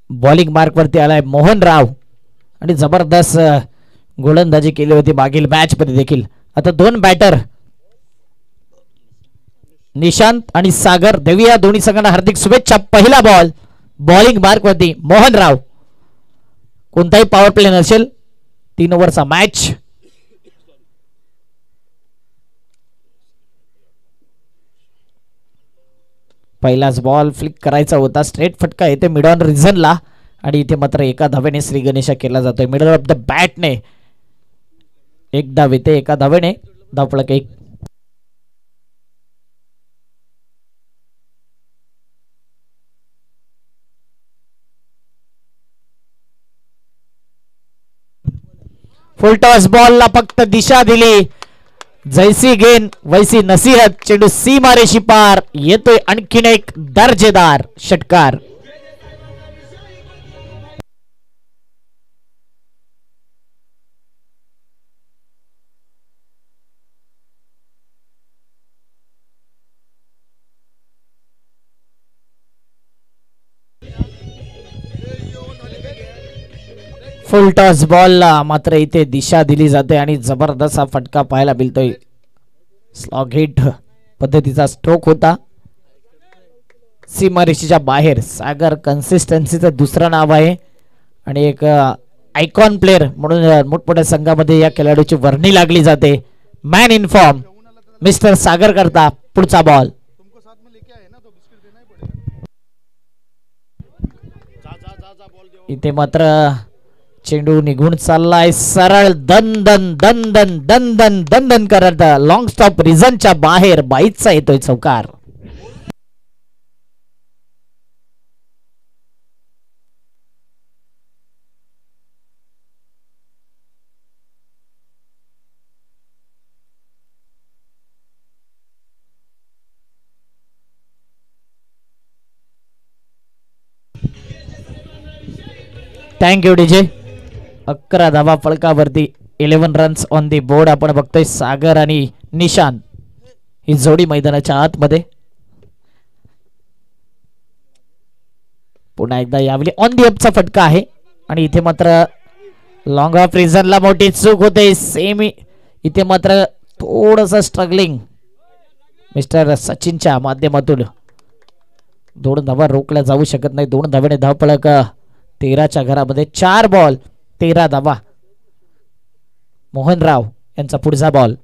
Bowling mark वरती आलाय मोहन राव आणि जबरदस्त गोलंदाजी केली होती मागील मॅच मध्ये देखील. आता दोन बॅटर निशांत आणि सागर देविया दोन्ही संघांना हार्दिक शुभेच्छा. पहिला बॉल बॉलिंग मार्क वरती मोहन राव. कोणताही पॉवर प्ले नसेल 3 ओव्हरचा मॅच. पहिलाच बॉल फ्लिक करायचा होता. स्ट्रेट फटका येते मिड ऑन रिझनला आणि इथे मात्र एका धावेने श्री गणेशा केला जातोय. मिडल ऑफ द बॅटने एक धाव येते. एका धावेने धावफलक 1. फुल टॉस बॉल ला फक्त दिशा दिली. जैसी गेंद वैसी नसीहत. चेंडू सीमारेषी पार. येतोय आणखीन एक दर्जेदार षटकार. फुल टॉस बॉल ला मात्र इथे दिशा दिली जाते आणि जबरदस्त हा फटका पाहायला मिळतोय. स्लॉग हिट पद्धतीचा स्ट्रोक होता. सीमारेषेच्या बाहेर. सागर कन्सिस्टन्सीचं दुसरं नाव आहे आणि एक आयकॉन प्लेअर म्हणून मोठमोठ्या संघामध्ये या खेळाडूची वर्णी लागली जाते. मॅन इन फॉर्म मिस्टर सागर करता पुढचा बॉल. इथे मात्र चेंडू निघून चाललाय सरळ दंदन दंदन दंदन दंदन करत लॉंग स्टॉप रिझनच्या बाहेर. बाईचा येतोय चौकार. Thank you DJ. 11 धावा फलकावरती. 11 रन्स ऑन दी बोर्ड. आपण बघतोय सागर आणि निशांत ही जोडी मैदानाच्या आतमध्ये. पुन्हा एकदा यावेळी ऑन दी अपचा फटका आहे आणि इथे मात्र लॉंग ऑफ रिझनला मोठी चूक होते. सेमी इथे मात्र थोडस स्ट्रगलिंग मिस्टर सचिनच्या माध्यमातून 2 धावा रोखल्या जाऊ शकत नाही. 2 धावेने धावफलक 13च्या घरामध्ये. 4 बॉल 13 धावा. मोहन राव यांचा पुढचा बॉल.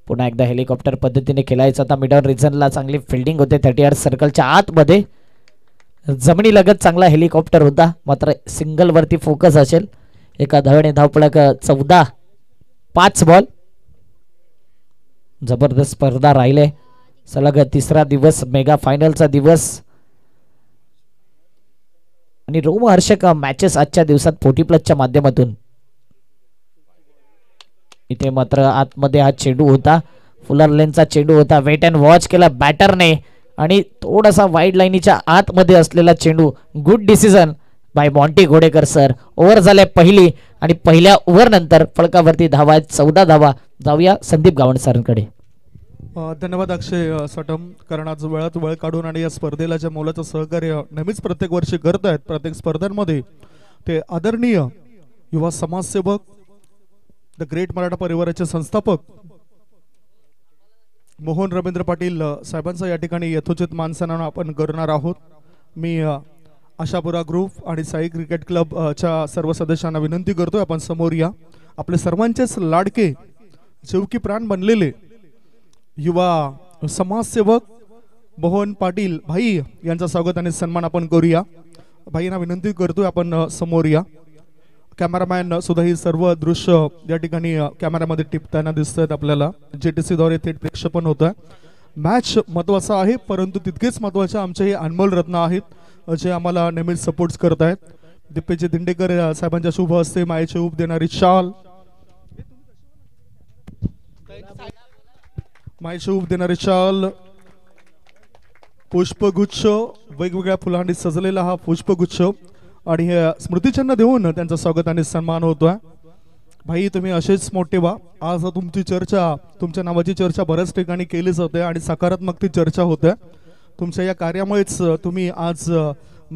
पुन्हा एकदा हेलिकॉप्टर पद्धतीने खेळायचा आता. मिड ऑन रिझनला चांगली फिल्डिंग होते. 30 यार्ड सर्कलच्या आतमध्ये जमिनी लगत चांगला हेलिकॉप्टर होता. मात्र सिंगल वरती फोकस असेल. एका धावेने धावफलक 14. 5 बॉल. जबरदस्त स्पर्धा राहिले. सलग 3रा दिवस मेगा फायनलचा दिवस आणि रोमहर्षक मॅचेस आजच्या दिवसात 40+ माध्यमातून. इथे मात्र आतमध्ये हा चेंडू होता. फुलर लेनचा चेंडू होता. वेट अँड वॉच केला बॅटरने आणि थोडासा वाईड लाईनीच्या आतमध्ये असलेला चेंडू. Good decision by Monty Ghodekar sir. Over झाल्या पहिली आणि पहिल्या ओव्हर नंतर फलकावरती धावा 14 धावा. जाऊया संदीप गावंड सरांकडे. धन्यवाद अक्षय सटम. कारण आज वेळात वेळ काढून आणि या स्पर्धेला ज्या मोलाचं सहकार्य नेहमीच प्रत्येक वर्षी करत आहेत प्रत्येक स्पर्धांमध्ये ते आदरणीय युवा समाजसेवक द ग्रेट मराठा परिवाराचे संस्थापक मोहन रवींद्र पाटील साहेबांचा या ठिकाणी यथोचित मानसन्मान आपण करणार आहोत. मी आशापुरा ग्रुप आणि साई क्रिकेट क्लब च्या सर्व सदस्यांना विनंती करतोय आपण समोर या. आपले सर्वांचेच लाडके जीवकी प्राण बनलेले युवा समाजसेवक मोहन पाटील भाई यांचा स्वागत आणि सन्मान आपण करूया. भाईंना विनंती करतोय आपण समोर या. कॅमेरामॅन सुद्धा ही सर्व दृश्य या ठिकाणी कॅमेऱ्यामध्ये टिपताना दिसत आहेत आपल्याला. JTC द्वारे थेट प्रक्षेपण होत आहे. मॅच महत्वाचा आहे परंतु तितकेच महत्वाचे आमचे हे अनमोल रत्न आहेत जे आम्हाला नेहमीच सपोर्ट करत आहेत. दिप्पेजी दिंडेकर साहेबांच्या शुभ हस्ते मायेचे उप देणारी शाल मायेचे उप देणारी शाल पुष्पगुच्छ वेगवेगळ्या फुलांनी सजलेला हा पुष्पगुच्छ आणि हे स्मृतिचिन्ह देऊन त्यांचं स्वागत आणि सन्मान होतोय. भाई तुम्ही असेच मोठे व्हा. आज तुमची चर्चा तुमच्या नावाची चर्चा बऱ्याच ठिकाणी केली जाते आणि सकारात्मक ती चर्चा होते. तुमच्या या कार्यामुळेच तुम्ही आज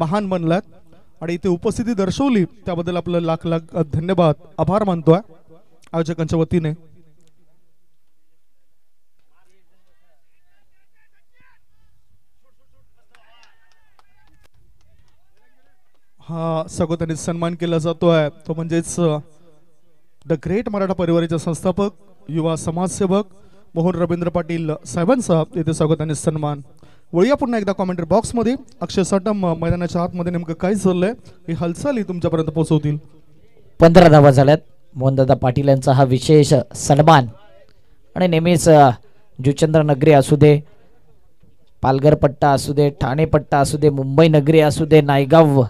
महान बनलात आणि इथे उपस्थिती दर्शवली त्याबद्दल आपलं लाख लाख धन्यवाद आभार मानतोय आयोजकांच्या वतीने. हा स्वागताने सन्मान केला जातोय तो म्हणजेच द ग्रेट मराठा परिवाराचे संस्थापक युवा समाजसेवक मोहन रवींद्र पाटील साहेबांचा इथे स्वागताने सन्मान. वळूया पुन्हा एकदा कॉमेंट्री बॉक्स मध्ये. अक्षय साटम मैदानाच्या आतमध्ये नेमकं काय चाललंय ही हालचाली तुमच्यापर्यंत पोहोचवतील. 15 धावा झाल्यात. मोहनदादा पाटील यांचा हा विशेष सन्मान आणि नेहमीच जुचंद्र नगरी असू दे, पालघर पट्टा असू दे, ठाणे पट्टा असू दे, मुंबई नगरी असू दे, नायगाव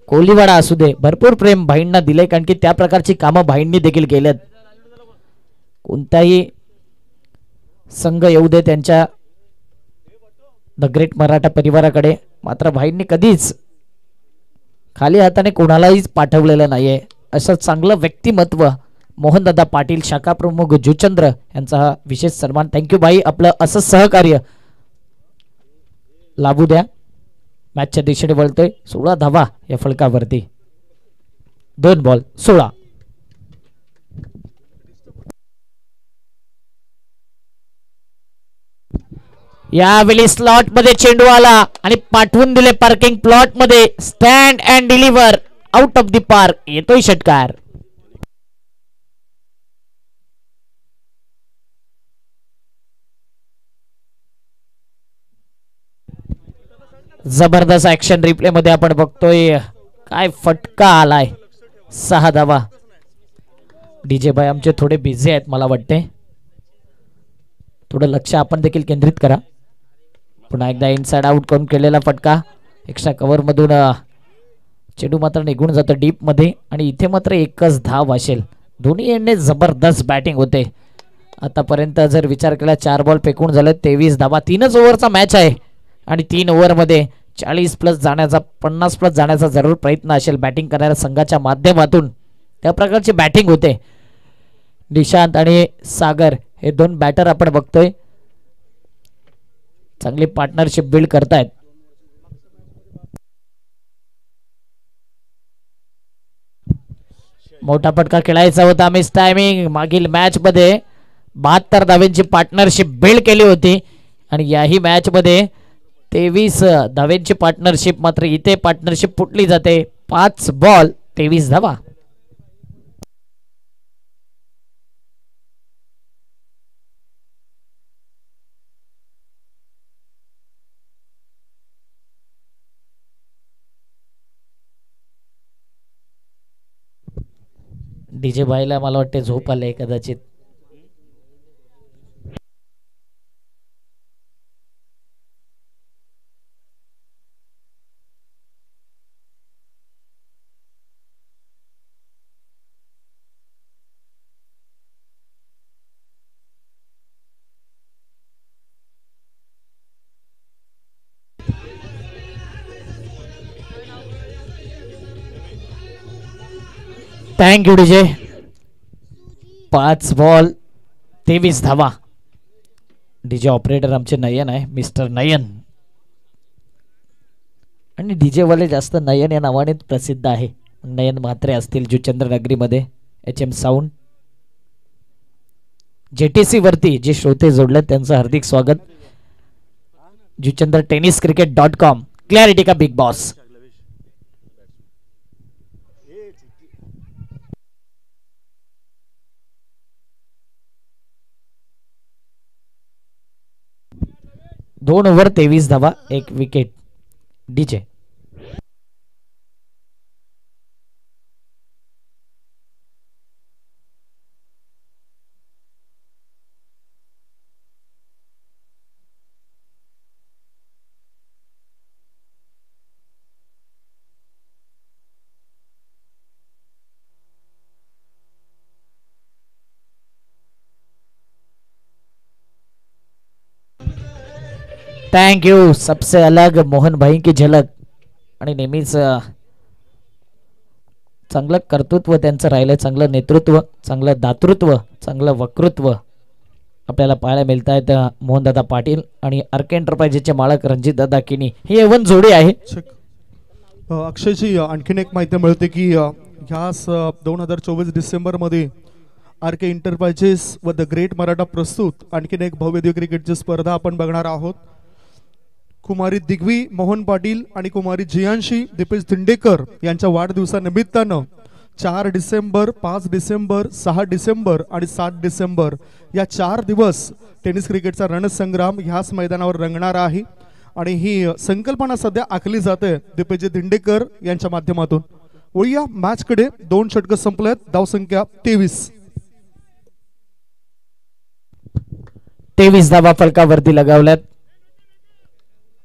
कोलीवाडा असू दे, भरपूर प्रेम भाईंना दिले कारण की त्या प्रकारची कामं भाईंनी देखील केलेत. कोणताही संघ येऊ दे त्यांच्या द ग्रेट मराठा परिवाराकडे, मात्र भाईंनी कधीच खाली हाताने कोणालाही पाठवलेलं नाहीये. असं चांगलं व्यक्तिमत्व मोहनदादा पाटील शाखा प्रमुख जुचंद्र यांचा हा विशेष सन्मान. थँक्यू भाई, आपलं असं सहकार्य लाभू द्या. मॅचच्या दिशेने वळतोय. 16 धावा या फलकावरती. 2 बॉल 16. यावेळी स्लॉट मध्ये चेंडू आला आणि पाठवून दिले पार्किंग प्लॉट मध्ये. Stand and deliver out of the park. येतोय षटकार. जबरदस्त ऍक्शन रिप्ले मध्ये आपण बघतोय. काय फटका आलाय. 6 धावा. डीजे भाई आमचे थोडे बिझी आहेत मला वाटते. थोडं लक्ष आपण देखील केंद्रित करा. पुन्हा एकदा इनसाइड आउट करून केलेला फटका. एक्स्ट्रा कव्हर मधून चेंडू मात्र निघून जातो डीप मध्ये आणि इथे मात्र एकच धाव असेल. दोन्ही एंडने जबरदस्त बॅटिंग होते. आतापर्यंत जर विचार केला 4 बॉल फेकून झाले. 23 धावा. 3च ओव्हरचा मॅच आहे आणि 3 ओव्हरमध्ये 40 प्लस जाण्याचा 50 प्लस जाण्याचा जरूर प्रयत्न असेल बॅटिंग करणाऱ्या संघाच्या माध्यमातून. त्या प्रकारची बॅटिंग होते. निशांत आणि सागर हे 2 बॅटर आपण बघतोय चांगली पार्टनरशिप बिल्ड करतायत. मोठा फटका खेळायचा होता. Miss timing. मागील मॅच मध्ये 72 धाव्यांची पार्टनरशिप बिल्ड केली होती आणि याही मॅच मध्ये 23 धाव्यांची पार्टनरशिप. मात्र इथे पार्टनरशिप फुटली जाते. 5 बॉल 23 धावा. डीजे भाईला मला वाटते झोप आले कदाचित. Thank you DJ. 5 बॉल 23 धावा. डीजे ऑपरेटर आमचे नयन आहे, मिस्टर नयन. आणि डीजे वाले जास्त नयन या नावाने प्रसिद्ध आहे. नयन म्हात्रे असतील जुचंद्र नगरीमध्ये. HM साऊंड JTC वरती जे श्रोते जोडले त्यांचं हार्दिक स्वागत. Juchandra tennis cricket.com. क्लॅरिटी का बिग बॉस. दोन ओव्हर 23 धावा 1 विकेट. DJ thank you. सबसे अलग मोहन भाई की झलक. आणि नेहमीच चांगलं कर्तृत्व त्यांचं राहिलं. चांगलं नेतृत्व, चांगलं दातृत्व, चांगलं वक्तृत्व आपल्याला पाहायला मिळत आहेत. मोहनदादा पाटील आणि अर्क एंटरप्राइजेसचे मालक रणजित दादा किनी ही एवन जोडी आहे. अक्षयची आणखीन एक माहिती मिळते की ह्याच 2024 डिसेंबरमध्ये आर के इंटरप्राइजेस व द ग्रेट मराठा प्रस्तुत आणखीन एक भव्य क्रिकेटची स्पर्धा आपण बघणार आहोत. कुमारी दिग्वी मोहन पाटील आणि कुमारी जियांशी दीपेश दिंडेकर यांच्या वाढदिवसानिमित्तानं 4 डिसेंबर, 5 डिसेंबर, 6 डिसेंबर आणि 7 डिसेंबर या 4 दिवस टेनिस क्रिकेटचा रणसंग्राम ह्याच मैदानावर रंगणार आहे. आणि ही संकल्पना सध्या आखली जाते दीपेश दिंडेकर यांच्या माध्यमातून. वळूया मॅचकडे. 2 षटक संपलेत. धावसंख्या 23 धावा फलकावरती लगावल्यात.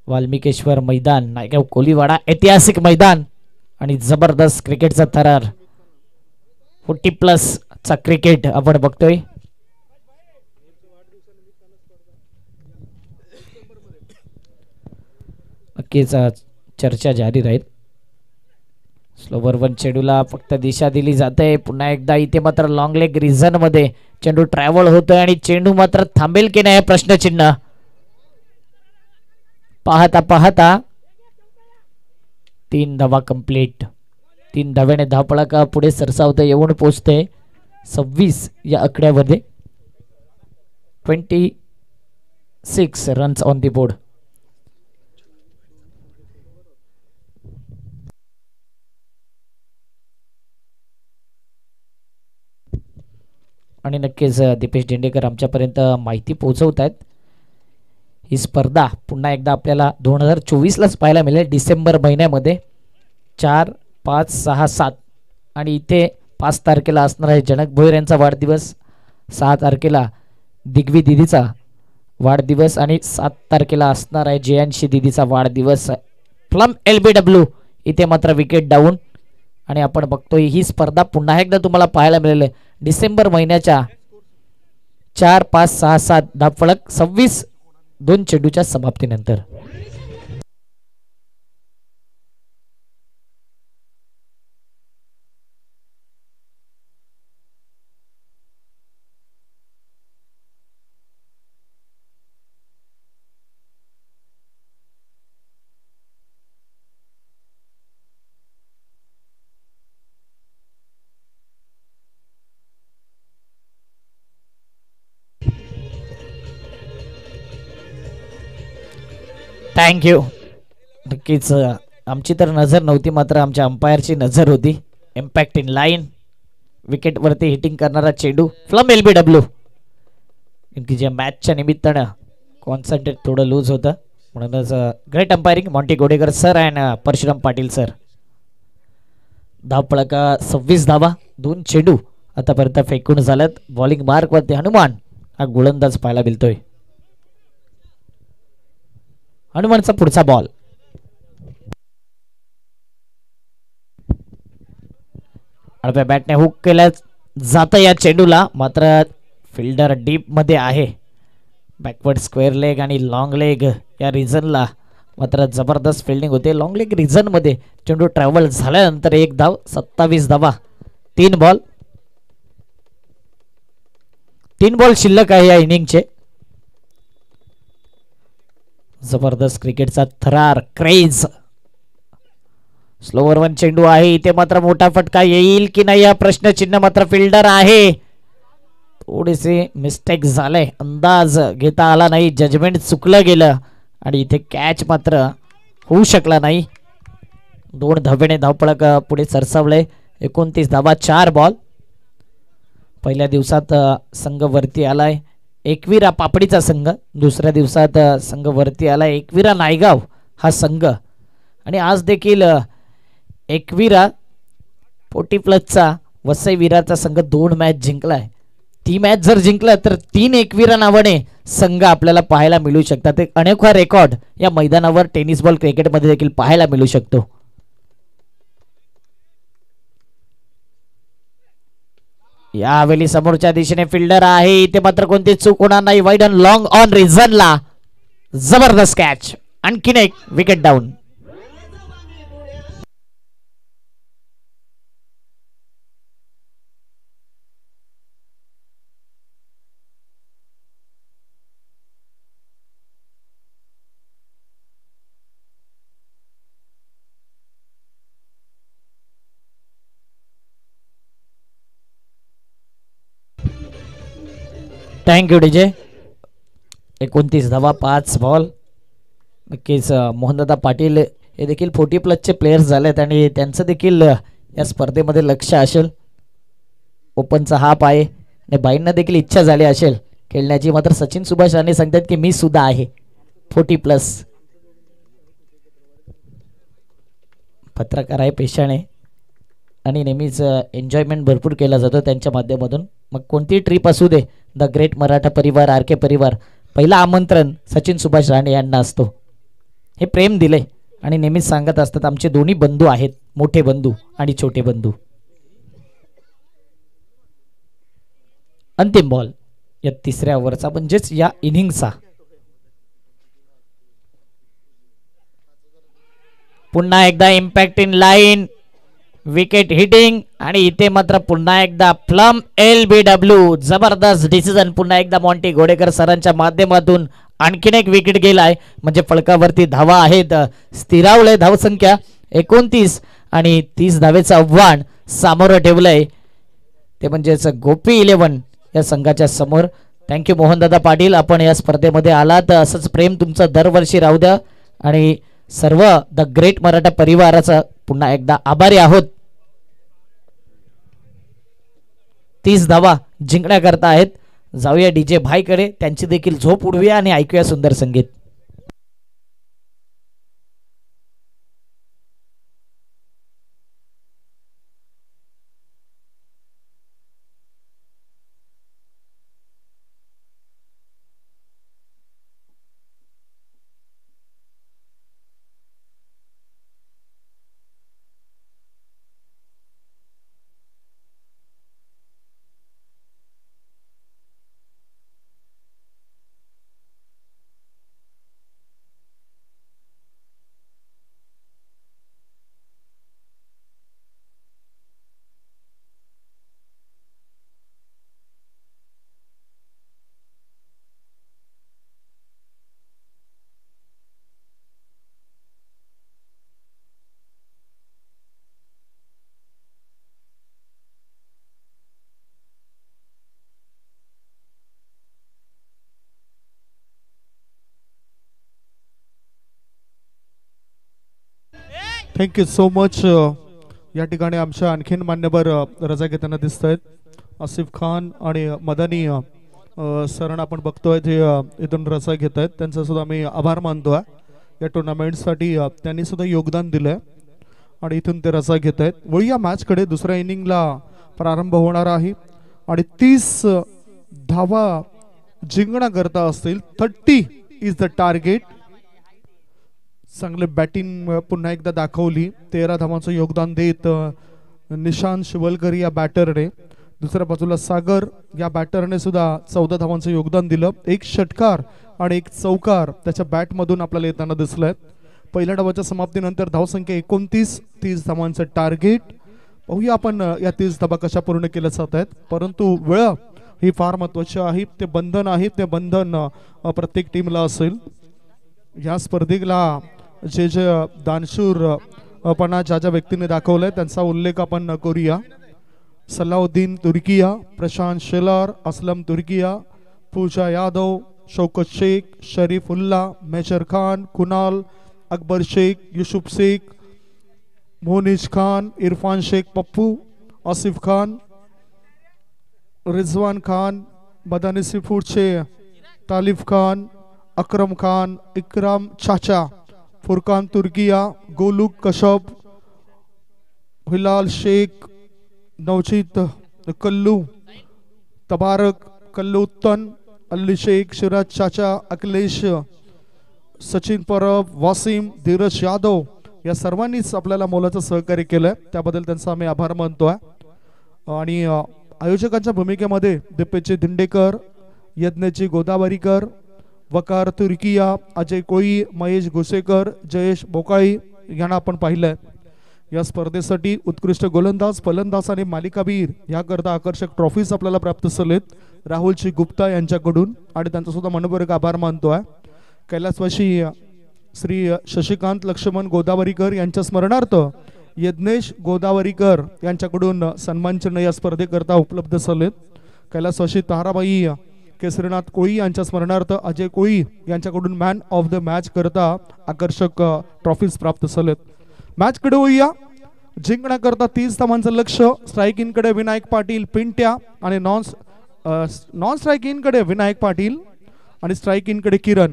वाल्मिकेश्वर मैदान, नायगाव कोलीवाडा ऐतिहासिक मैदान आणि जबरदस्त क्रिकेटचा थरार 40+ चा क्रिकेट आपण बघतोय. नक्कीच चर्चा जारी राहील. स्लोवर 1 चेंडूला फक्त दिशा दिली जाते. पुन्हा एकदा इथे मात्र लॉंग लेग रिझन मध्ये चेंडू ट्रॅव्हल होतोय आणि चेंडू मात्र थांबेल की नाही प्रश्नचिन्ह. पाहता पाहता 3 धावा कंप्लीट. 3 धाव्याने धावपळा पुढे सरसावते येऊन पोहोचते 26 या आकड्यामध्ये. 26 रन्स ऑन दी बोर्ड. आणि नक्कीच दीपेश दिंडेकर आमच्यापर्यंत माहिती पोहोचवत आहेत. ही स्पर्धा पुन्हा एकदा आपल्याला 2024लाच पाहायला मिळेल डिसेंबर महिन्यामध्ये 4, 5, 6, 7 आणि इथे 5 तारखेला असणार आहे जनक भोयर यांचा वाढदिवस. 6 तारखेला दिग्वी दिदीचा वाढदिवस आणि 7 तारखेला असणार आहे जयांशी दिदीचा वाढदिवस. फ्लम LBW इथे मात्र विकेट डाऊन. आणि आपण बघतोय ही स्पर्धा पुन्हा एकदा तुम्हाला पाहायला मिळेल डिसेंबर महिन्याच्या 4, 5, 6, 7 धावफलक 26 2 चेंडूच्या समाप्तीनंतर. थँक्यू. नक्कीच आमची तर नजर नव्हती मात्र आमच्या अंपायरची नजर होती. इम्पॅक्ट इन लाईन विकेटवरती हिटिंग करणारा चेंडू फ्लम LBW. की जे मॅचच्या निमित्तानं कॉन्सन्ट्रेट थोडं लूज होतं म्हणूनच great umpiring Monty Godekar sir and Parshuram Patil sir. धावपळका 26 धावा 2 चेंडू आतापर्यंत फेकून झाल्यात. बॉलिंग मार्कवरती हनुमान हा गोलंदाज पाहायला मिळतोय. हनुमानचा पुढचा बॉल. आडव्या बॅटने हुक केल्या जातं या चेंडूला मात्र फिल्डर डीप मध्ये आहे. बॅकवर्ड स्क्वेअर लेग आणि लॉंग लेग या रिझनला मात्र जबरदस्त फिल्डिंग होते. लॉंग लेग रिझन मध्ये चेंडू ट्रॅव्हल झाल्यानंतर 1 धाव. 27 धावा 3 बॉल. 3 बॉल शिल्लक आहे या इनिंगचे. जबरदस्त क्रिकेटचा थरार क्रेज. स्लोवर 1 चेंडू आहे इथे मात्र मोठा फटका येईल की नाही या प्रश्नचिन्ह. मात्र फिल्डर आहे. थोडेसे मिस्टेक झाले. अंदाज घेता आला नाही. जजमेंट चुकलं गेलं आणि इथे कॅच मात्र होऊ शकला नाही. 2 धावेने धावपळक पुढे सरसावले. 29 धावा 4 बॉल. पहिल्या दिवसात संघ वरती आलाय एकविरा पापडीचा संघ. दुसऱ्या दिवसात संघ वरती आला एकविरा नायगाव हा संघ. आणि आज देखील एकविरा 40+ वसई विराचा संघ 2 मॅच जिंकलाय. ती मॅच जर जिंकला तर 3 एकविरा नावाने संघ आपल्याला पाहायला मिळू शकतात. एक अनोखा रेकॉर्ड या मैदानावर टेनिस बॉल क्रिकेटमध्ये देखील पाहायला मिळू शकतो. यावेळी समोरच्या दिशेने फिल्डर आहे इथे मात्र कोणती चूक होणार नाही. वाईड ऑन लॉंग ऑन रिझनला जबरदस्त कॅच. आणखीन एक विकेट डाऊन. Thank you DJ. 29 धावा 5 बॉल. नक्कीच मोहनदादा पाटील हे देखील 40+ प्लेयर्स झालेत आणि त्यांचं देखील या स्पर्धेमध्ये लक्ष असेल. ओपनचा हाप आहे आणि बाईंना देखील इच्छा झाली असेल खेळण्याची. मात्र सचिन सुभाष राणे सांगतात की मी सुद्धा आहे 40+. पत्रकार आहे पेशाने आणि नेहमीच एन्जॉयमेंट भरपूर केला जातो त्यांच्या माध्यमातून. मग कोणती ट्रिप असू दे, द ग्रेट मराठा परिवार, आर के परिवार, पहिला आमंत्रण सचिन सुभाष राणे यांना असतो. हे प्रेम दिले आणि नेहमीच सांगत असतात आमचे दोन्ही बंधू आहेत, मोठे बंधू आणि छोटे बंधू. अंतिम बॉल या तिसऱ्या ओव्हरचा म्हणजेच या इनिंगचा. पुन्हा एकदा impact in line, wicket hitting आणि इथे मात्र पुन्हा एकदा प्लम LBW. जबरदस्त डिसिजन. पुन्हा एकदा मॉन्टी घोडेकर सरांच्या माध्यमातून आणखीन एक विकेट गेलाय. म्हणजे फलकावरती धावा आहेत. स्थिरावलंय धावसंख्या 29 आणि 30 धावेचं आव्हान सामोरं ठेवलंय. ते म्हणजेच गोपी 11 या संघाच्या समोर. थँक्यू मोहनदादा पाटील, आपण या स्पर्धेमध्ये आलात. असंच प्रेम तुमचं दरवर्षी राहू द्या आणि सर्व द ग्रेट मराठा परिवाराचा पुन्हा एकदा आभारी आहोत. 30 धावा जिंकण्याकरता आहेत. जाऊया डीजे भाईकडे, त्यांची देखील झोप उडवूया आणि ऐकूया सुंदर संगीत. Thank you so much. या ठिकाणी आमच्या आणखीन मान्यवर रजा घेताना दिसत आहेत. आसिफ खान आणि मदनी सरांना आपण बघतोय जे इथून रजा घेत आहेत. त्यांचा सुद्धा मी आभार मानतोय. या टुर्नामेंटसाठी त्यांनी सुद्धा योगदान दिलंय आणि इथून ते रजा घेत आहेत. वळी या मॅचकडे. दुसऱ्या इनिंगला प्रारंभ होणार आहे आणि 30 धावा जिंकण्याकरता असतील. 30 इज द टार्गेट. चांगले बॅटिंग पुन्हा एकदा दाखवली. 13 धावांचं योगदान देत निशांत शिवलकर या बॅटरने. दुसऱ्या बाजूला सागर या बॅटरने सुद्धा 14 धावांचं योगदान दिलं. एक षटकार आणि एक चौकार त्याच्या बॅटमधून आपल्याला येताना दिसलंय. पहिल्या डावाच्या समाप्तीनंतर धावसंख्या 29, 30 धावांचं टार्गेट. पाहूया आपण या 30 धावा कशा पूर्ण केल्या जात आहेत. परंतु वेळ ही फार महत्वाची आहे. ते बंधन आहे, ते बंधन प्रत्येक टीमला असेल. या स्पर्धेला जे जे दानशूरपणा ज्या व्यक्तीने दाखवलाय त्यांचा उल्लेख आपण करूया. सलाउद्दीन तुर्किया, प्रशांत शेलार, असलम तुर्किया, पूजा यादव, शौकत शेख, शरीफुल्ला, मेजर खान, कुणाल, अकबर शेख, युसुफ शेख, मोनिज खान, इरफान शेख पप्पू, आसिफ खान, रिजवान खान, मदानी सीफूडचे तालिफ खान, अकरम खान, इकराम चाचा, फुरकान तुर्किया, गोलुक कशब, हिलाल शेख, नवजीत कल्लू, तबारक कल्लुत्तन, अल्ली शेख, शिराज चाचा, अखिलेश, सचिन परब, वासिम, धीरज यादव या सर्वांनीच आपल्याला मोलाचं सहकार्य केलंय. त्याबद्दल त्यांचा आम्ही आभार मानतोय. आणि आयोजकांच्या भूमिकेमध्ये दिपेशजी दिंडेकर, यज्ञजी गोदावरीकर, वकार तुर्किया, अजय कोळी, महेश घोसेकर, जयेश बोकाळी यांना आपण पाहिलंय. या स्पर्धेसाठी उत्कृष्ट गोलंदाज, फलंदाज आणि मालिकावीर याकरता आकर्षक ट्रॉफीज आपल्याला प्राप्त झालेत राहुलजी गुप्ता यांच्याकडून आणि त्यांचा सुद्धा मनपूर्वक आभार मानतोय. कैलासवासी श्री शशिकांत लक्ष्मण गोदावरीकर यांच्या स्मरणार्थ यज्ञेश गोदावरीकर यांच्याकडून सन्मानचिन्ह या स्पर्धेकरता उपलब्ध झालेत. कैलासवासी ताराबाई केसरीनाथ कोळी यांच्या स्मरणार्थ अजय कोळी यांच्याकडून मॅन ऑफ द मॅच करता आकर्षक ट्रॉफीज प्राप्त झालेत. मॅच कडे होऊया. जिंकण्याकरता 30 धावांचं लक्ष. स्ट्राईक इन कडे विनायक पाटील पिंट्या आणि नॉन स्ट्राईक इन कडे विनायक पाटील आणि स्ट्राईक इन कडे किरण.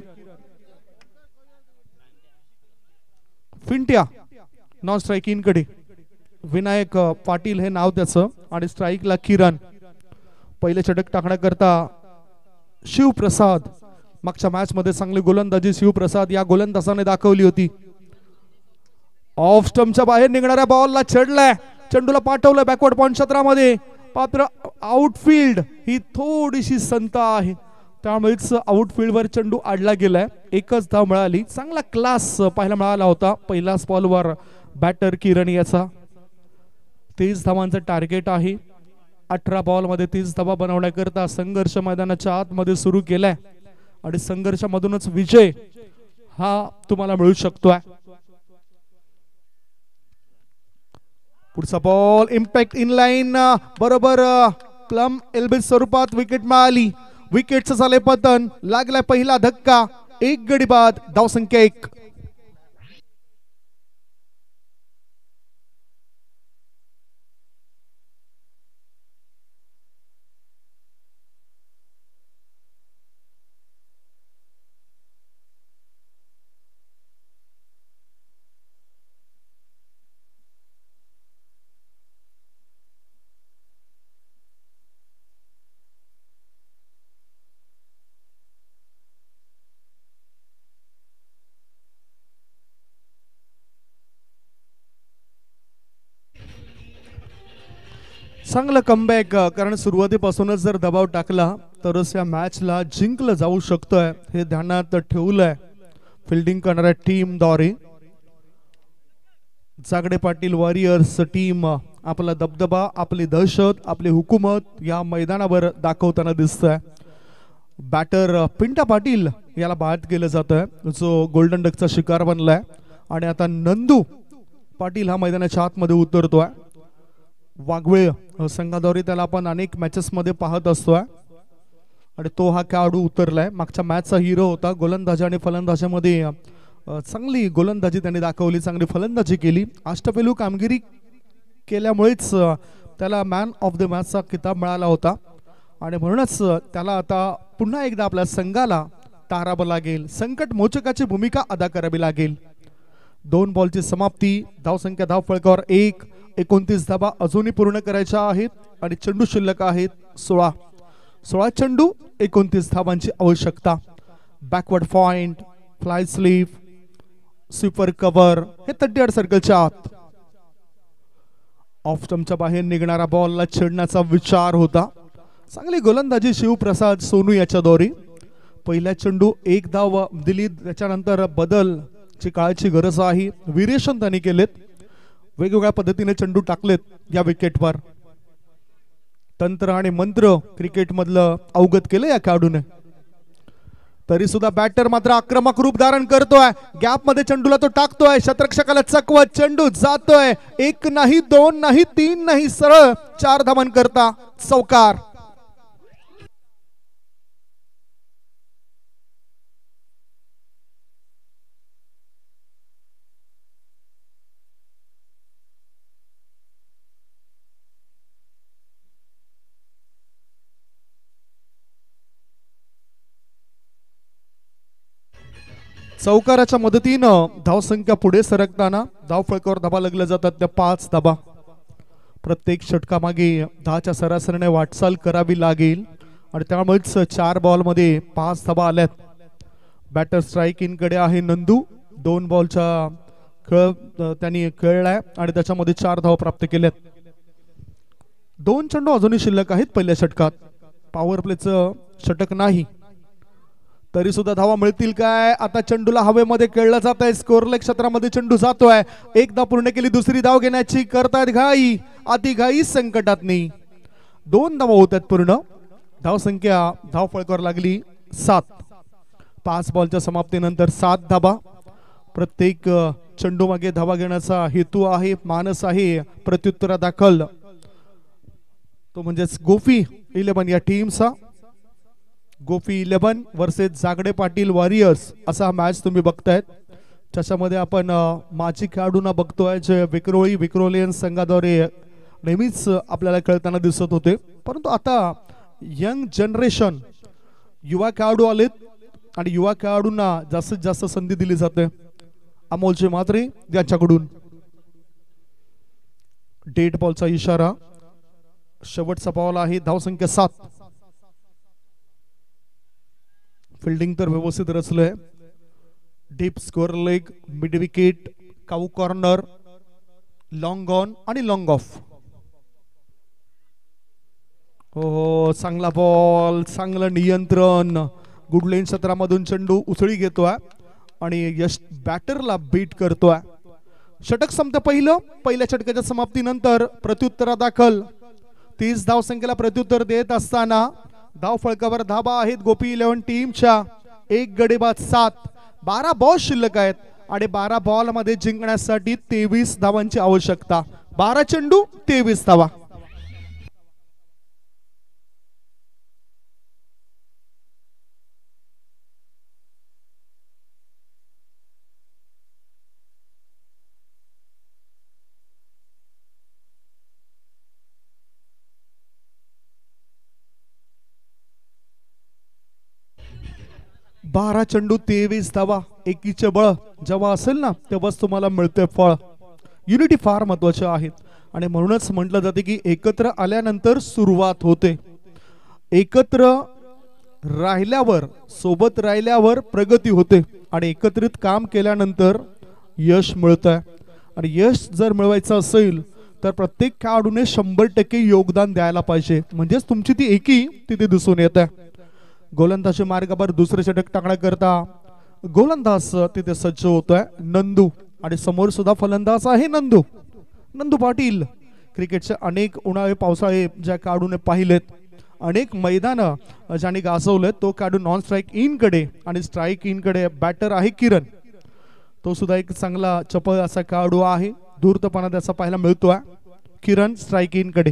पिंट्या नॉन स्ट्राईक इन कडे विनायक पाटील हे नाव त्याचं आणि स्ट्राईकला किरण. पहिले षटक टाकण्याकरता शिवप्रसाद. मागच्या मॅच मध्ये चांगली गोलंदाजी शिवप्रसाद या गोलंदाजाने दाखवली होती. ऑफ स्टंपच्या बाहेर निघणाऱ्या बॉलला छेडलाय. चेंडूला पाठवलं बॅकवर्ड पॉइंट क्षेत्रामध्ये. मात्र आउटफील्ड ही थोडीशी संत आहे त्यामुळेच आउटफील्ड वर चेंडू आडला गेलाय. एकच धाव मिळाली. चांगला क्लास पाहायला मिळाला होता पहिल्याच बॉलवर बॅटर किरण याचा. 30 धावांचं टार्गेट आहे. 18 बॉल मध्ये 30 धावा बनवण्याकरता संघर्ष मैदानाच्या आतमध्ये सुरू केलाय आणि संघर्षामधूनच विजय हा तुम्हाला मिळू शकतोय. पुढचा बॉल इम्पॅक्ट इनलाईन बरोबर प्लम एल्बी स्वरूपात विकेट मिळाली. विकेटचं झाले पतन. लागलाय पहिला धक्का. 1 गडी बाद. धावसंख्या 1. चांगलं कमबॅक. कारण सुरुवातीपासूनच जर दबाव टाकला तरच या मॅचला जिंकलं जाऊ शकतोय हे ध्यानात ठेवलंय फिल्डिंग करणाऱ्या टीम द्वारे. जागडे पाटील वॉरियर्स टीम आपला दबदबा, आपली दहशत, आपली हुकूमत या मैदानावर दाखवताना दिसतोय. बॅटर पिंटा पाटील याला बाद केलं जातंय जो गोल्डन डकचा शिकार बनलाय आणि आता नंदू पाटील हा मैदानाच्या आतमध्ये उतरतोय. वाघवेळ संघाद्वारे त्याला आपण अनेक मॅचेस मध्ये पाहत असतोय आणि तो हा खेळाडू उतरलाय. मागच्या मॅचचा हिरो होता. गोलंदाजी आणि फलंदाजीमध्ये चांगली गोलंदाजी त्यांनी दाखवली, चांगली फलंदाजी केली. अष्टपैलू कामगिरी केल्यामुळेच त्याला मॅन ऑफ द मॅचचा किताब मिळाला होता आणि म्हणूनच त्याला आता पुन्हा एकदा आपल्या संघाला तारावं लागेल. संकट मोचकाची भूमिका अदा करावी लागेल. 2 बॉलची समाप्ती. धावसंख्या धावफलकावर 1. 29 धावा अजूनही पूर्ण करायच्या आहेत आणि चेंडू शिल्लक आहेत 16 चेंडू 29 धावांची आवश्यकता. Backward point, fly sleep, sweeper cover हे 38 सर्कलच्या आत. ऑफ स्टंपच्या बाहेर निघणारा बॉलला छेडण्याचा विचार होता. चांगली गोलंदाजी शिवप्रसाद सोनू याच्याद्वारे. पहिल्या चेंडू 1 धाव दिली. त्याच्यानंतर बदलची काळाची गरज आहे. व्हेरिएशन त्यांनी केलेत. वेगवेगळ्या पद्धतीने चेंडू टाकलेत या विकेटवर. तंत्र आणि मंत्र क्रिकेट मधलं अवगत केलं या खेळाडूने. तरी सुद्धा बॅटर मात्र आक्रमक रूप धारण करतोय. गॅप मध्ये चेंडूला तो टाकतोय. शतरक्षकाला चकवत चेंडू जातोय. 1 नाही, 2 नाही, 3 नाही, सरळ 4 धावन करता चौकार. चौकाराच्या मदतीनं धावसंख्या पुढे सरकताना धावफलकावर धाबा लागल्या जातात त्या 5 धाबा. प्रत्येक षटकामागे 10च्या सरासरीने वाटचाल करावी लागेल आणि त्यामुळेच 4 बॉल मध्ये 5 धाबा आल्यात. बॅटर स्ट्राईक इन कडे आहे नंदू. 2 बॉलचा खेळ त्यांनी खेळलाय आणि त्याच्यामध्ये 4 धावा प्राप्त केल्यात. 2 चेंडू अजूनही शिल्लक आहेत पहिल्या षटकात. पॉवर प्लेचं षटक नाही तरी सुद्धा धावा मिळतील काय. आता चेंडूला हवेमध्ये खेळला जात आहे. स्कोरलेस क्षेत्रामध्ये चेंडू जातोय. 1 धाव पूर्ण केली. दुसरी धाव घेण्याची करतायत घाई. अति घाई संकटात नाही. 2 धावा होत आहेत पूर्ण. धावसंख्या धावफलकावर लागली 7. 5 बॉलच्या समाप्तीनंतर 7 धाबा. प्रत्येक चेंडू मागे धावा घेण्याचा हेतू आहे, मानस आहे प्रत्युत्तरा दाखल तो म्हणजेच गोफी 11 या टीमचा. गोपी 11 वर्सेस जागडे पाटील वॉरियर्स असा हा मॅच तुम्ही बघतायत. त्याच्यामध्ये आपण माजी खेळाडूंना बघतोय जे विक्रोलियन संघाद्वारे नेहमीच आपल्याला खेळताना दिसत होते, परंतु आता यंग जनरेशन युवा खेळाडू आलेत आणि युवा खेळाडूंना जास्तीत जास्त संधी दिली जाते. अमोलचे म्हात्रे यांच्याकडून डेट बॉलचा इशारा. शेवटचा बॉल आहे, धावसंख्या 7. फिल्डिंग तर व्यवस्थित रचलंय. Deep square leg, mid wicket, cow corner, long on आणि लॉंग ऑफ. हो, चांगला बॉल, चांगलं नियंत्रण. गुड लेन क्षेत्रामधून चेंडू उसळी घेतोय आणि यश बॅटरला बीट करतोय. षटक संपतं पहिल्या षटकाच्या समाप्तीनंतर प्रत्युत्तरादाखल 30 धावसंख्येला प्रत्युत्तर देत असताना धाव फळकावर धाबा आहेत गोपी 11 टीमच्या. 1 गडी बाद 7. 12 बॉल शिल्लक आहेत आणि 12 बॉल मध्ये जिंकण्यासाठी 23 धावांची आवश्यकता. 12 चेंडू 23 धावा. बारा चेंडू 23 धावा. एकीचे बळ जेव्हा असेल ना तेव्हाच तुम्हाला मिळते फळ. युनिटी फार महत्वाचे आहेत आणि म्हणूनच म्हटलं जाते की एकत्र आल्यानंतर सुरुवात होते. एकत्र राहिल्यावर, सोबत राहिल्यावर प्रगती होते आणि एकत्रित काम केल्यानंतर यश मिळतं. आणि यश जर मिळवायचं असेल तर प्रत्येक खेळाडूने 100% योगदान द्यायला पाहिजे, म्हणजेच तुमची ती एकी तिथे दिसून येते. गोलंदाजी मार्गावर दुसरे षटक टाकण्याकरता गोलंदाज तिथे सज्ज होतोय नंदू आणि समोर सुद्धा फलंदाज आहे नंदू पाटील. क्रिकेटचे अनेक उन्हाळे पावसाळे ज्या खेळाडूने पाहिलेत, अनेक मैदानं ज्याने गाजवलेत, तो खेळाडू नॉन स्ट्राईक इन कडे आणि स्ट्राईक इन कडे बॅटर आहे किरण. तो सुद्धा एक चांगला चपळ असा खेळाडू आहे. धूर्तपणा त्याचा पाहायला मिळतोय. किरण स्ट्राईक इन कडे.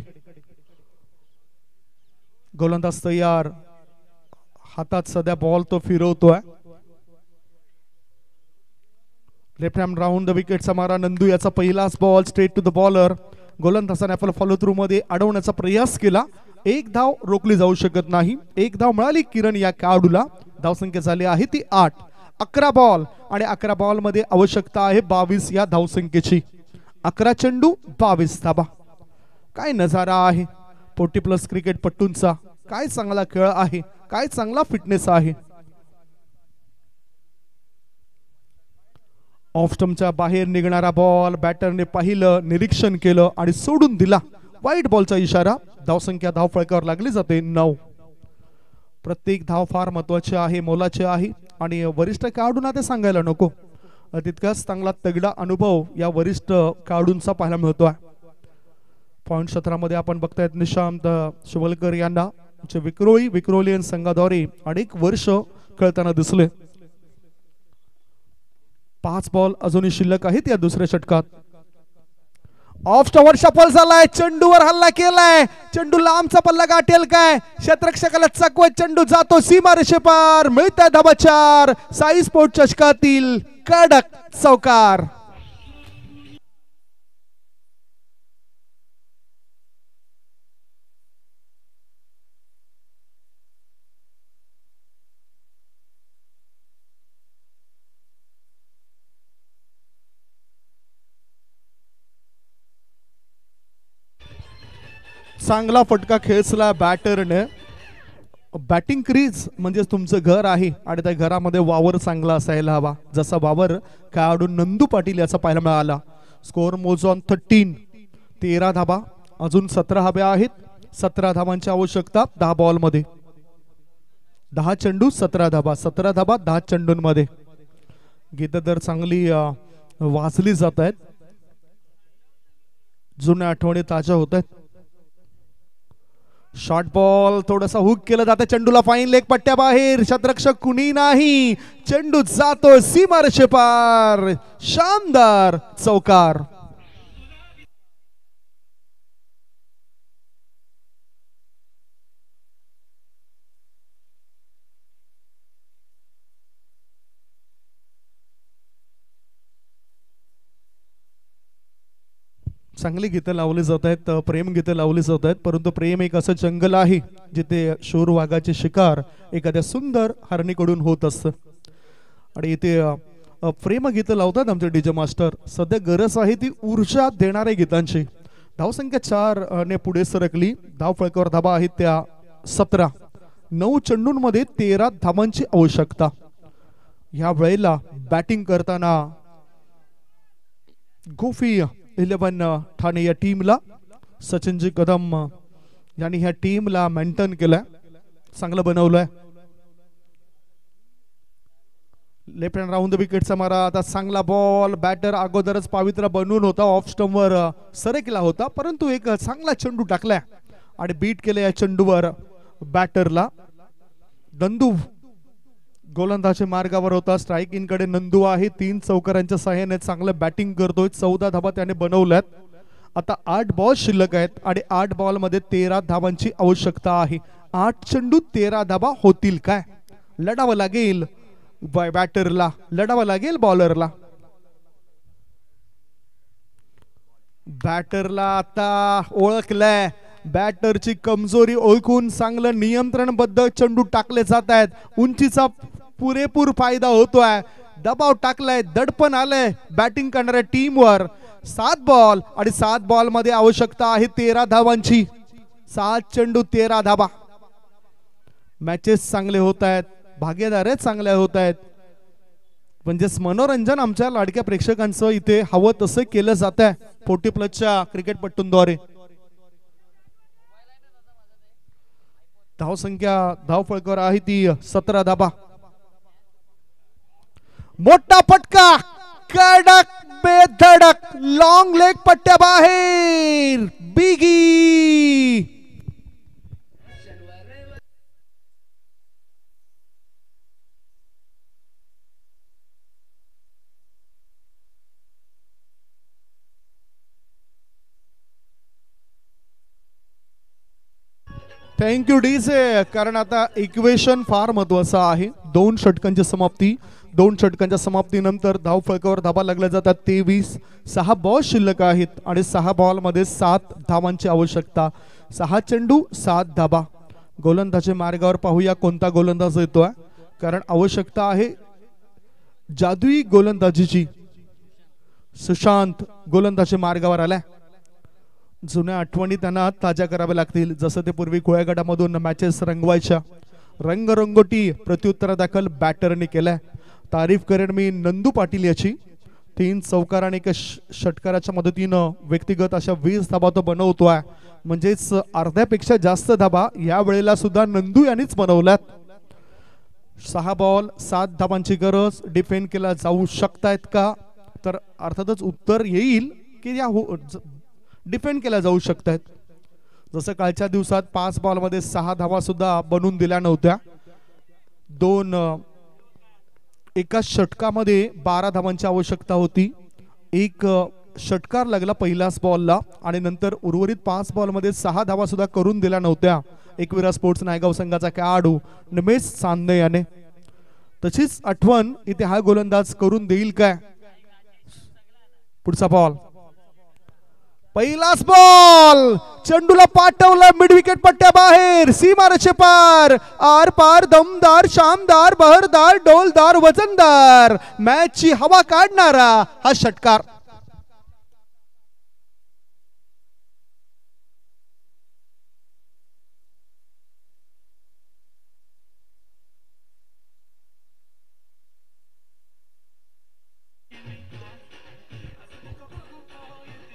गोलंदाज तयार, हातात सध्या बॉल तो फिरवतोय. लेफ्ट हँड राऊंड द विकेटचा मारा नंदू याचा पहिलाच ball straight to the bowler. गोलंदाजाने आपला फॉलो थ्रू मध्ये अडवण्याचा प्रयास केला. 1 धाव रोखली जाऊ शकत नाही. 1 धाव मिळाली किरण या खेळाडूला. धावसंख्या झाली आहे ती 8. 11 बॉल आणि 11 बॉल मध्ये आवश्यकता आहे 22 या धावसंख्येची. 11 चेंडू 22 धावा. काय नजारा आहे 40+ क्रिकेट पट्टूंचा. काय चांगला खेळ आहे, काय चांगला फिटनेस आहे. ऑफ स्टंपच्या बाहेर निघणारा बॉल बॅटरने पाहिलं, निरीक्षण केलं आणि सोडून दिला. वाईट बॉलचा इशारा. धावसंख्या धाव फळकावर लागली जाते 9. प्रत्येक धाव फार महत्वाची आहे, मोलाची आहे आणि वरिष्ठ खेळाडूंना ते सांगायला नको, तितकाच चांगला तगडा अनुभव या वरिष्ठ खेळाडूंचा पाहायला मिळतोय. पॉइंट क्षेत्रामध्ये आपण बघतायत निशांत शिवलकर यांना विक्रोलियन संघाद्वारे अनेक वर्ष खेळताना दिसले. 5 बॉल अजूनही शिल्लक आहेत या दुसऱ्या षटकात. ऑफ स्टंपवर शफल झालाय, चेंडूवर हल्ला केलाय. चेंडू लांबचा पल्ला गाठेल काय? क्षेत्ररक्षकाला चकवत चेंडू जातो सीमारेषेपार. मिळताय धाबा 4. साई स्पोर्ट चषकातील कडक चौकार. चांगला फटका खेचला बॅटरने. बॅटिंग क्रीज म्हणजे तुमचं घर आहे आणि त्या घरामध्ये वावर चांगला असायला हवा, जसा वावर खेळाडू नंदू पाटील याचा पाहायला मिळाला. स्कोअर मोज ऑन 13. 13 धाबा. अजून 17 हव्या आहेत. 17 धावांची आवश्यकता 10 बॉल मध्ये. 10 चेंडू 17 धाबा. 17 धाबा 10 चेंडूंमध्ये. गीतं तर चांगली वाचली जात आहेत. जुन्या आठवणी ताज्या होत आहेत. शॉर्ट बॉल थोडासा हुक केलं जातं. चेंडूला फाईन लेग पट्ट्या बाहेर. क्षेत्ररक्षक कुणी नाही. चेंडू जातो सीमारेषेपार. शानदार चौकार. चांगली गीतं लावली जात आहेत, प्रेम गीतं लावली जात आहेत, परंतु प्रेम एक असं जंगल आहे जिथे शूर वाघाची शिकार एखाद्या सुंदर हरणीकडून होत असतं. आणि इथे प्रेम गीतं लावतात आमचे डीजे मास्टर. सध्या गरज आहे ती ऊर्जा देणाऱ्या गीतांची. धावसंख्या 4 ने पुढे सरकली. धाव फळकावर धाबा आहेत त्या 17. 9 चेंडूंमध्ये 13 धावांची आवश्यकता. या वेळेला बॅटिंग करताना गोफी 11 ठाणे या टीमला सचिनजी कदम यांनी ह्या टीमला मेंटेन केलंय, चांगलं बनवलंय. लेफ्ट हँड राऊंड द विकेटचा मारा. आता चांगला बॉल. बॅटर अगोदरच पावित्र्य बनवून होता, ऑफ स्टंपवर सरकला होता, परंतु एक चांगला चेंडू टाकलाय आणि बीट केलं या चेंडूवर बॅटरला. नंदू गोलंदाजी मार्गावर होता. स्ट्राईक इन कडे नंदू आहे. 3 चौकारांच्या सहाय्याने चांगलं बॅटिंग करतोय. 14 धावा त्याने बनवल्यात. आता 8 बॉल शिल्लक आहेत आणि 8 बॉल मध्ये 13 धावांची आवश्यकता आहे. 8 चेंडू 13 धावा होतील काय? लढावं लागेल बॅटरला, लढावं लागेल बॉलरला. बॅटरला आता ओळखलंय. बॅटरची कमजोरी ओळखून चांगलं नियंत्रणबद्ध चेंडू टाकले जात आहेत. उंचीचा पुरेपूर फायदा होतोय. दबाव टाकलाय, दडपण आलंय बॅटिंग करणाऱ्या टीमवर. 7 बॉल आणि 7 बॉल मध्ये आवश्यकता आहे 13 धावांची. 7 चेंडू 13 धावा. मॅचेस चांगले होत आहेत, भागीदार चांगल्या होत आहेत. म्हणजेच मनोरंजन आमच्या लाडक्या प्रेक्षकांचं इथे हवं तसं केलं जात आहे 40+ क्रिकेटपट्टूंद्वारे. धावसंख्या धाव फळकावर आहे ती 17 धाबा. मोठा फटका, कडक बेधडक लॉंग लेग पट्ट्या बाहेर. बिगी थँक्यू डीजे. कारण आता इक्वेशन फार महत्वाचं आहे. 2 षटकांची समाप्ती. 2 षटकांच्या समाप्तीनंतर धाव फळकावर धाबा लागल्या जातात 23. 6 बॉल शिल्लक आहेत आणि 6 बॉल मध्ये 7 धावांची आवश्यकता. 6 चेंडू 7 धाबा. गोलंदाजी मार्गावर पाहूया कोणता गोलंदाज येतोय, कारण आवश्यकता आहे जादुई गोलंदाजीची. सुशांत गोलंदाजी मार्गावर आलाय. जुन्या आठवणी त्यांना ताज्या कराव्या लागतील. जसं ते पूर्वी गोळ्या गटामधून मॅचेस रंगवायच्या. रंगरंगोटी प्रत्युत्तरा दाखल बॅटरने केलाय. तारीफ करेन मी नंदू पाटील याची. 3 चौकार आणि 1 षटकाराच्या मदतीनं व्यक्तिगत अशा 20 धाबा तो बनवतोय. म्हणजेच अर्ध्यापेक्षा जास्त धाबा या वेळेला सुद्धा नंदू यांनीच बनवल्यात. 6 बॉल 7 धाबांची गरज. डिफेंड केला जाऊ शकतायत का? तर अर्थातच उत्तर येईल की या डिफेंड केला जाऊ शकतायत. जसं कालच्या दिवसात 5 बॉल मध्ये 6 धावा सुद्धा बनवून दिल्या नव्हत्या. 1 षटकामध्ये 12 धावांची आवश्यकता होती. 1 षटकार लागला पहिल्याच बॉलला आणि नंतर उर्वरित 5 बॉल मध्ये 6 धावा सुद्धा करून दिल्या नव्हत्या. एकविरा स्पोर्ट्स नायगाव संघाचा खेळाडू निमेश चांदणे याने. तशीच आठवण इथे हा गोलंदाज करून देईल काय? पुढचा बॉल. पहिलाच बॉल. चेंडूला पाठवलं मिड विकेट पट्ट्या बाहेर. सीमारेषे पार. आर पार दमदार शानदार बहरदार डोलदार वजनदार मॅचची हवा काढणारा हा षटकार.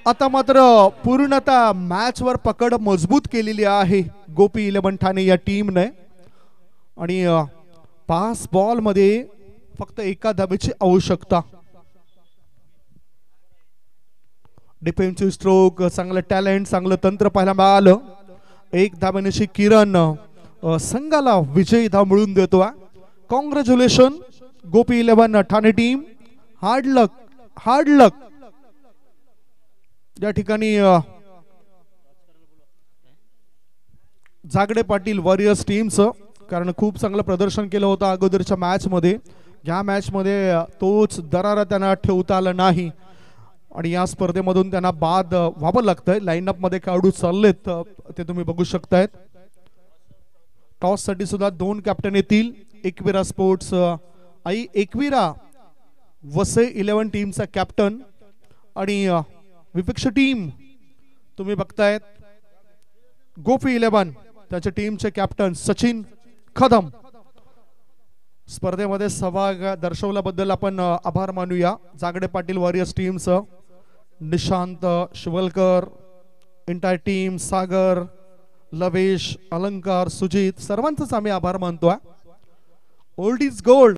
आता मात्र पूर्णतः मॅच वर पकड मजबूत केलेली आहे गोपी 11 ठाणे या टीमने. आणि 5 बॉल मध्ये फक्त 1 धाबेची आवश्यकता. डिफेन्सिव्ह स्ट्रोक, चांगलं टॅलेंट, चांगलं तंत्र पाहायला आलं. 1 धाब्यानिशी किरण संघाला विजयी धाव मिळवून देतो. कॉंग्रॅच्युलेशन गोपी 11 ठाणे टीम. हार्ड लक, हार्ड लक. या ठिकाणी जागडे पाटील वॉरियर्स टीमचं, कारण खूप चांगलं प्रदर्शन केलं होतं अगोदरच्या मॅच मध्ये. या मॅच मध्ये तोच दरारा त्यांना ठेवता आला नाही. आणि या स्पर्धेमधून त्यांना बाद व्हावं लागतंय. लाईनअप मध्ये खेळाडू चाललेत ते तुम्ही बघू शकतायत. टॉस साठी सुद्धा 2 कॅप्टन येतील. एकविरा स्पोर्ट्स एकविरा वसे 11 टीमचा कॅप्टन आणि विपक्ष टीम तुम्ही बघतायत गोफी 11 त्याच्या टीमचे कॅप्टन सचिन कदम. स्पर्धेमध्ये सहभाग दर्शवल्याबद्दल आपण आभार मानूया जागडे पाटील वॉरियर्स टीमचं, निशांत शिवलकर, एंटायर टीम, सागर, लवेश, अलंकार, सुजित, सर्वांचंच आम्ही आभार मानतोय. Old is gold.